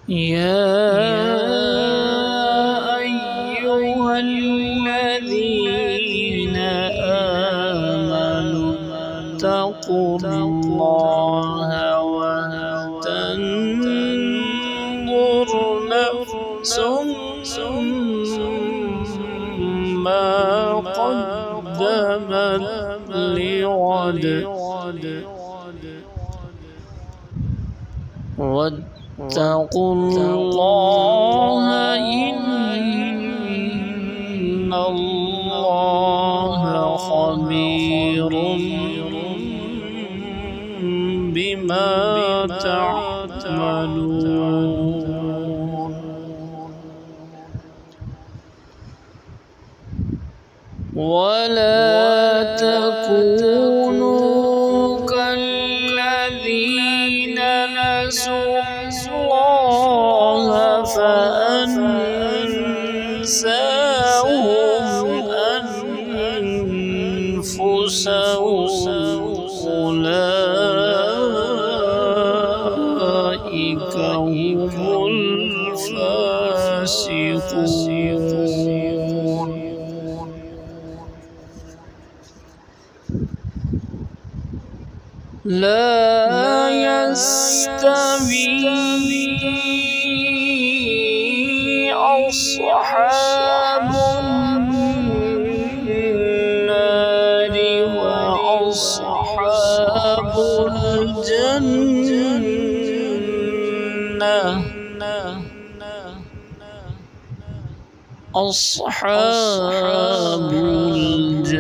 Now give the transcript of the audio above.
يا أيها الذين آمنوا اتقوا الله ولتنظر نفس ما قدمت لغد واتقوا الله إن الله خبير بما تعملون. ولا تكونوا كالذين نسوا الله فأنساهم أنفسهم أولئك هم الفاسقون. لا يستوي أصحاب النار وأصحاب الجنة. أصحاب الجنة